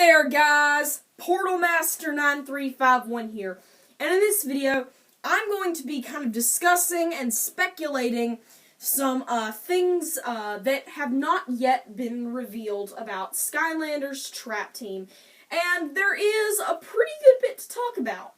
there, guys! Portal Master 9351 here, and in this video, I'm going to be kind of discussing and speculating some things that have not yet been revealed about Skylanders Trap Team, and there is a pretty good bit to talk about.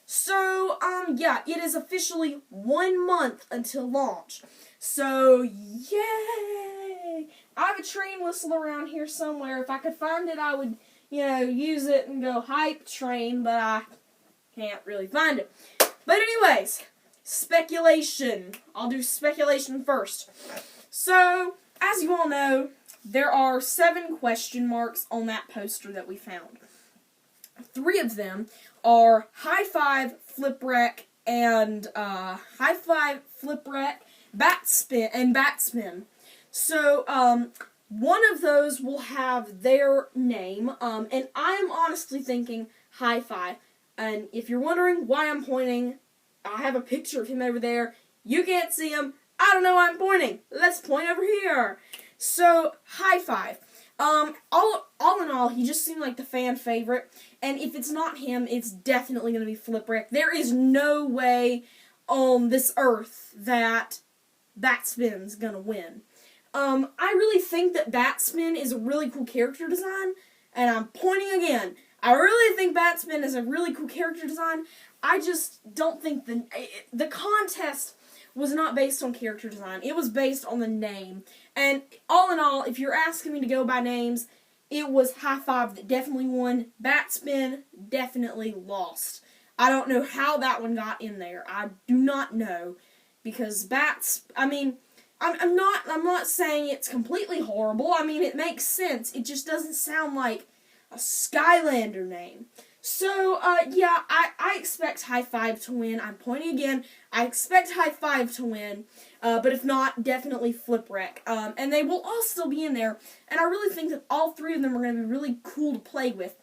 So, yeah, it is officially 1 month until launch. So, yay! I have a train whistle around here somewhere. If I could find it, I would, use it and go hype train, but I can't really find it. But anyways, speculation. I'll do speculation first. So, as you all know, there are 7 question marks on that poster that we found. 3 of them are High Five, Flipwreck, and Batspin. So, one of those will have their name, and I'm honestly thinking High Five. And if you're wondering why I'm pointing, I have a picture of him over there. You can't see him. I don't know why I'm pointing. Let's point over here. So, High Five. All in all, he just seemed like the fan favorite, and if it's not him, it's definitely going to be Flipwreck. There is no way on this earth that Batspin's going to win. I really think that Batspin is a really cool character design, and I'm pointing again. I really think Batspin is a really cool character design. I just don't think the contest was not based on character design. It was based on the name. And all in all, if you're asking me to go by names, it was High Five that definitely won. Batspin definitely lost. I don't know how that one got in there. I do not know. Because I'm not saying it's completely horrible. I mean, it makes sense. It just doesn't sound like a Skylander name. So, yeah, I expect High Five to win. I'm pointing again. I expect High Five to win. But if not, definitely Flipwreck. And they will all still be in there. And I really think that all 3 of them are going to be really cool to play with.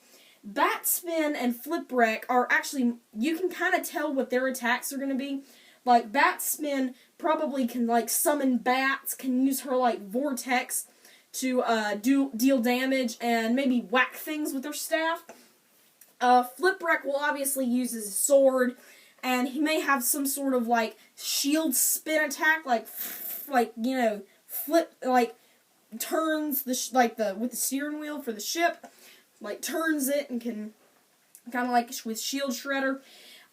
Batspin and Flipwreck are actually, you can kind of tell what their attacks are going to be. Like, Batspin probably can, summon bats, can use her, vortex to, deal damage and maybe whack things with her staff. Flipwreck will obviously use his sword, and he may have some sort of, shield spin attack, turns with the steering wheel for the ship, turns it and can, kind of with Shield Shredder.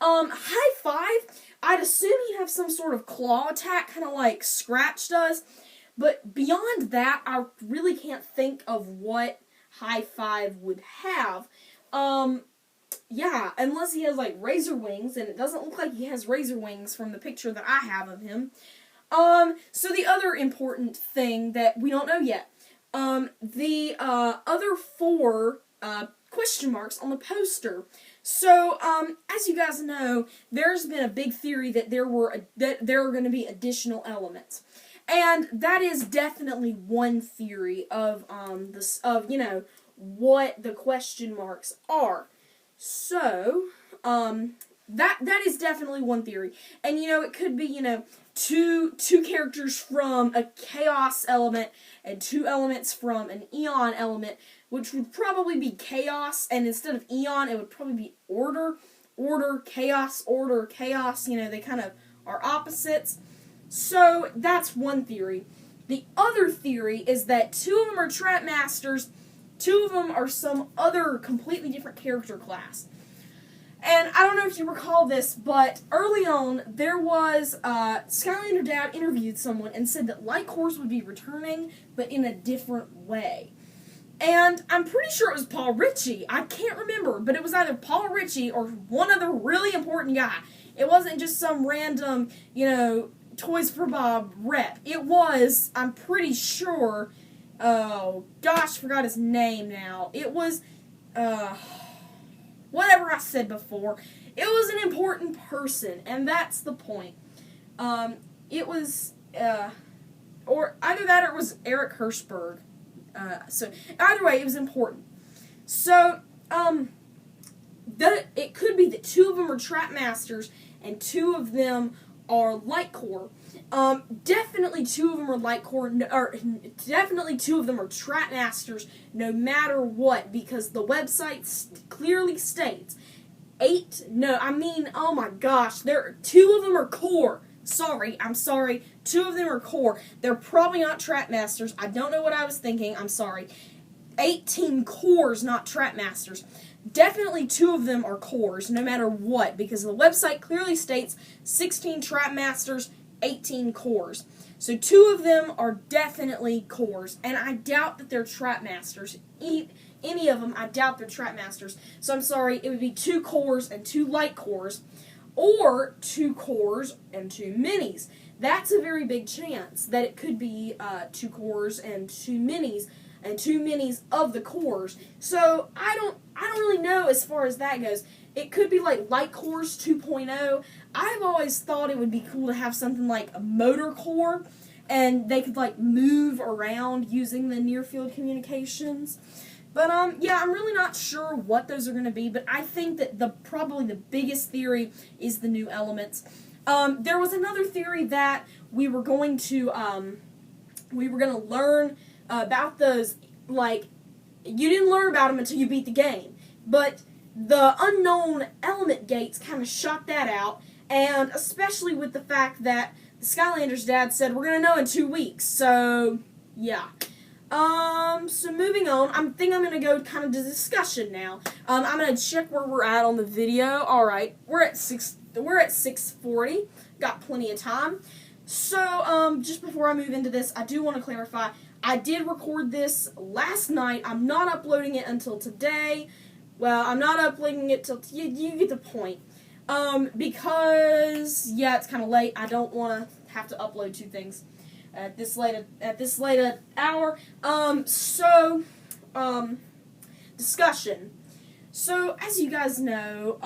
High Five, I'd assume he'd have some sort of claw attack, kind of like Scratch does, but beyond that, I really can't think of what High Five would have. Yeah, unless he has, razor wings, and it doesn't look like he has razor wings from the picture that I have of him. So the other important thing that we don't know yet, the other 4 question marks on the poster. So, as you guys know, there's been a big theory that there are going to be additional elements. And that is definitely one theory of what the question marks are. So, that is definitely one theory. And, it could be, two characters from a Chaos element and 2 elements from an Eon element, which would probably be Chaos, and instead of Eon, it would probably be Order. Order, Chaos, they kind of are opposites. So, that's one theory. The other theory is that 2 of them are Trap Masters, 2 of them are some other completely different character class. And I don't know if you recall this, but early on, there was, Skylander Dad interviewed someone and said that Light Horse would be returning, but in a different way. And I'm pretty sure it was Paul Ritchie. I can't remember, but it was either Paul Ritchie or one other really important guy. It wasn't just some random, Toys for Bob rep. It was, I'm pretty sure, oh, gosh, forgot his name now. It was, whatever I said before. It was an important person, and that's the point. It was, or either that or it was Eric Hirschberg. So, either way, it was important. So, it could be that 2 of them are Trap Masters, and 2 of them are Light Core. Definitely two of them are light core, or definitely two of them are trap masters, no matter what, because the website clearly states oh my gosh, two of them are core. I'm sorry. Two of them are core. They're probably not trap masters. I don't know what I was thinking. I'm sorry. 18 cores, not trap masters. Definitely two of them are cores, no matter what, because the website clearly states 16 trap masters, 18 cores. So two of them are definitely cores, and I doubt that they're trap masters. Any of them, I doubt they're trap masters. So I'm sorry, it would be two cores and two light cores, or two cores and two minis. That's a very big chance that it could be two cores and two minis, and two minis of the cores. So I don't really know as far as that goes. It could be like Light Cores 2.0. I've always thought it would be cool to have something like a motor core, and they could like move around using the near field communications. But yeah, I'm really not sure what those are going to be, but I think that probably the biggest theory is the new elements. There was another theory that we were going to learn about those, like, you didn't learn about them until you beat the game, but the unknown element gates kind of shot that out, and especially with the fact that the Skylanders' dad said we're going to know in 2 weeks, so yeah. So moving on, I think I'm going to go kind of to discussion now. I'm going to check where we're at on the video. Alright, we're at 6:40, got plenty of time. So, just before I move into this, I do want to clarify, I did record this last night. I'm not uploading it until today. Well, I'm not uploading it till, you get the point. Because, yeah, it's kind of late. I don't want to have to upload two things at this late hour. Discussion. So, as you guys know,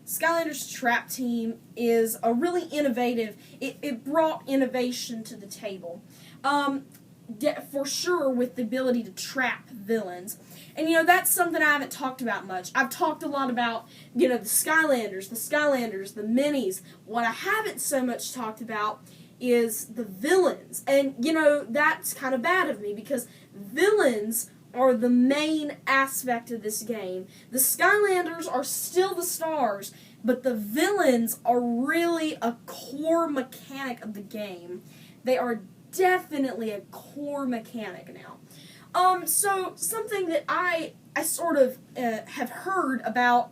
Skylanders Trap Team is a really innovative, it brought innovation to the table. For sure with the ability to trap villains. And, that's something I haven't talked about much. I've talked a lot about, the Skylanders, the minis. What I haven't so much talked about is the villains. And, that's kind of bad of me, because villains are the main aspect of this game. The Skylanders are still the stars, but the villains are really a core mechanic of the game. They are definitely a core mechanic now. So something that I sort of have heard about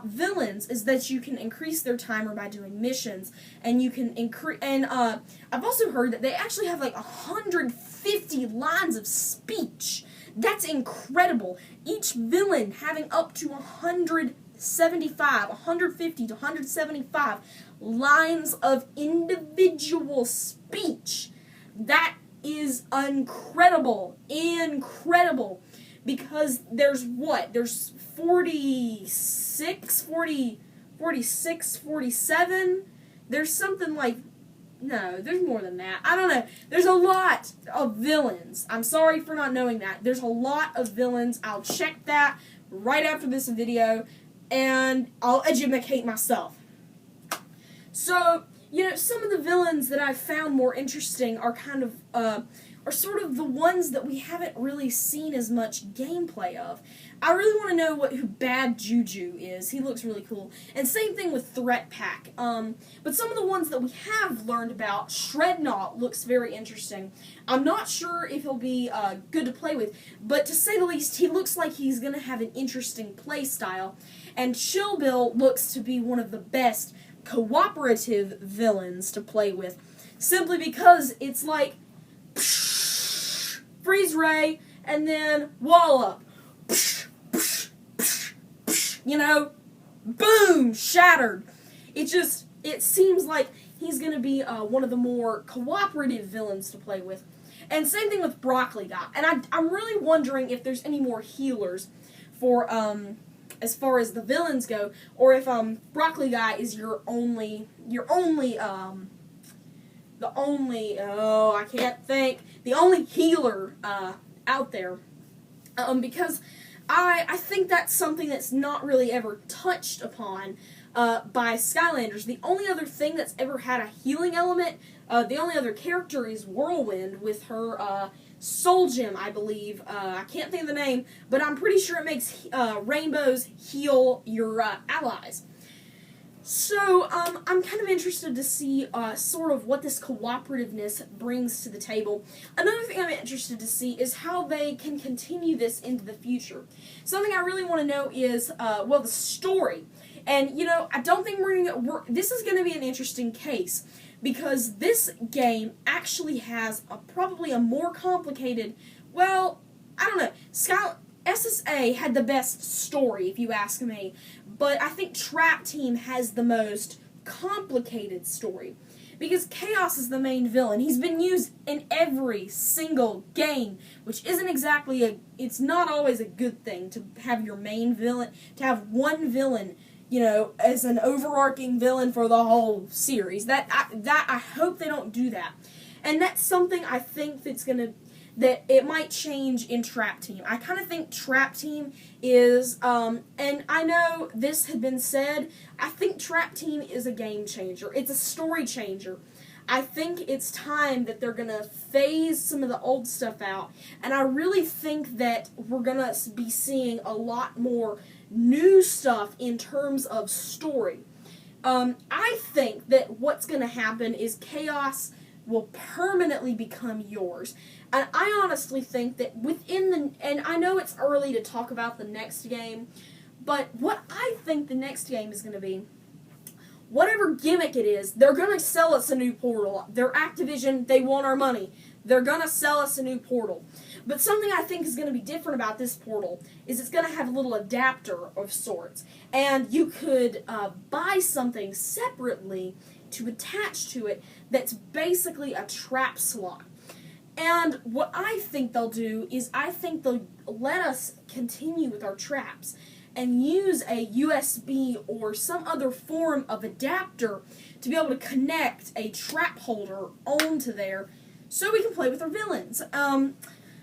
villains is that you can increase their timer by doing missions, and you can increase. And I've also heard that they actually have like 150 lines of speech. That's incredible. Each villain having up to 150 to 175 lines of individual speech. That is incredible. Because there's 46, 47? There's something like, no, there's more than that. I don't know. There's a lot of villains. I'm sorry for not knowing that. There's a lot of villains. I'll check that right after this video, and I'll educate myself. So, some of the villains that I've found more interesting are are sort of the ones that we haven't really seen as much gameplay of. I really want to know who Bad Juju is. He looks really cool. And same thing with Threat Pack. But some of the ones that we have learned about, Shrednaut looks very interesting. I'm not sure if he'll be good to play with, but to say the least, he looks like he's going to have an interesting play style. And Chill Bill looks to be one of the best cooperative villains to play with, simply because it's like freeze ray and then wall up, boom, shattered. It seems like he's gonna be one of the more cooperative villains to play with. And same thing with Broccoli Guy. And I'm really wondering if there's any more healers for as far as the villains go, or if Broccoli Guy is the only healer out there, because I think that's something that's not really ever touched upon by Skylanders. The only other thing that's ever had a healing element The only other character is Whirlwind with her Soul Gem, I believe. I can't think of the name, but I'm pretty sure it makes rainbows heal your allies. So, I'm kind of interested to see sort of what this cooperativeness brings to the table. Another thing I'm interested to see is how they can continue this into the future. Something I really want to know is, well, the story. And, I don't think this is going to be an interesting case, because this game actually has probably a more complicated, well, I don't know, SSA had the best story, if you ask me, but I think Trap Team has the most complicated story, because Chaos is the main villain. He's been used in every single game, which isn't exactly it's not always a good thing to have your main villain, to have one villain, as an overarching villain for the whole series. I hope they don't do that. And that's something I think that it might change in Trap Team. I kind of think Trap Team is, and I know this had been said, I think Trap Team is a game changer. It's a story changer. I think it's time that they're going to phase some of the old stuff out, and I really think that we're going to be seeing a lot more new stuff in terms of story. I think that what's going to happen is Chaos will permanently become yours. And I honestly think that and I know it's early to talk about the next game, but what I think the next game is going to be, whatever gimmick it is, they're going to sell us a new Portal. They're Activision, they want our money. They're going to sell us a new Portal. But something I think is going to be different about this Portal is it's going to have a little adapter of sorts. And you could buy something separately to attach to it that's basically a trap slot. And what I think they'll do is I think they'll let us continue with our traps and use a USB or some other form of adapter to be able to connect a trap holder onto there so we can play with our villains.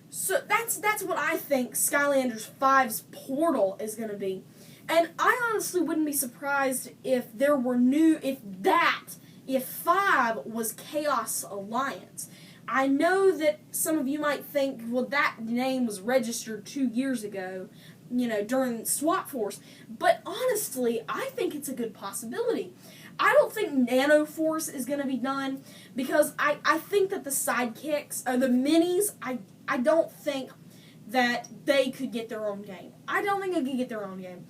So that's what I think Skylanders 5's Portal is going to be. And I honestly wouldn't be surprised if there were if 5 was Chaos Alliance. I know that some of you might think, well, that name was registered 2 years ago, during Swap Force. But honestly, I think it's a good possibility. I don't think Nano Force is going to be done, because I think that the sidekicks, or the minis, I don't think that they could get their own game. I don't think they could get their own game.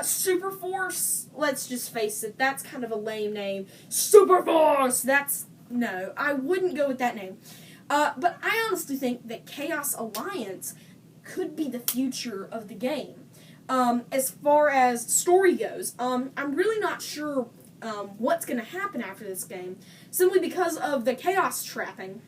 Super Force, let's just face it, that's kind of a lame name. Super Force! No, I wouldn't go with that name. But I honestly think that Chaos Alliance could be the future of the game. As far as story goes, I'm really not sure what's going to happen after this game, simply because of the Chaos trapping.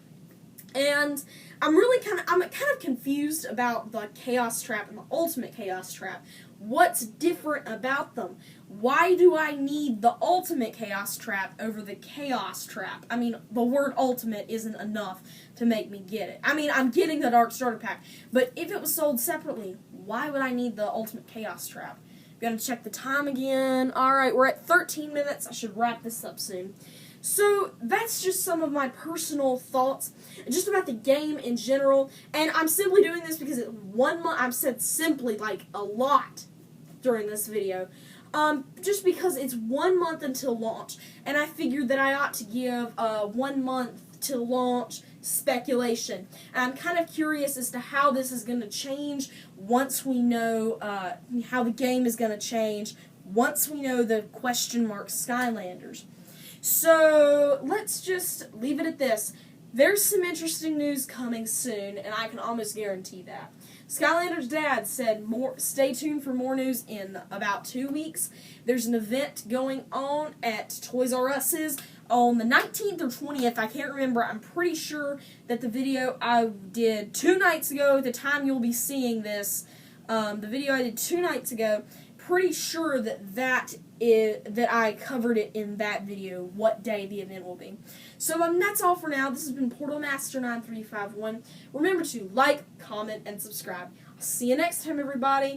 And I'm kind of confused about the Chaos Trap and the Ultimate Chaos Trap. What's different about them? Why do I need the Ultimate Chaos Trap over the Chaos Trap? I mean, the word Ultimate isn't enough to make me get it. I mean, I'm getting the Dark Starter Pack, but if it was sold separately, why would I need the Ultimate Chaos Trap? Gonna check the time again. Alright, we're at 13 minutes. I should wrap this up soon. So, that's just some of my personal thoughts just about the game in general. And I'm simply doing this because it's 1 month. I've said simply, like, a lot during this video. Just because it's 1 month until launch. And I figured that I ought to give 1 month to launch speculation. And I'm kind of curious as to how this is going to change once we know how the game is going to change, once we know the question mark Skylanders. So, let's just leave it at this. There's some interesting news coming soon, and I can almost guarantee that. Skylanders' dad said stay tuned for more news in about 2 weeks. There's an event going on at Toys R Us's on the 19th or 20th. I can't remember. I'm pretty sure that the video I did 2 nights ago, at the time you'll be seeing this, the video I did 2 nights ago, pretty sure that I covered it in that video, what day the event will be. So that's all for now. This has been Portal Master 9351. Remember to like, comment, and subscribe. I'll see you next time, everybody.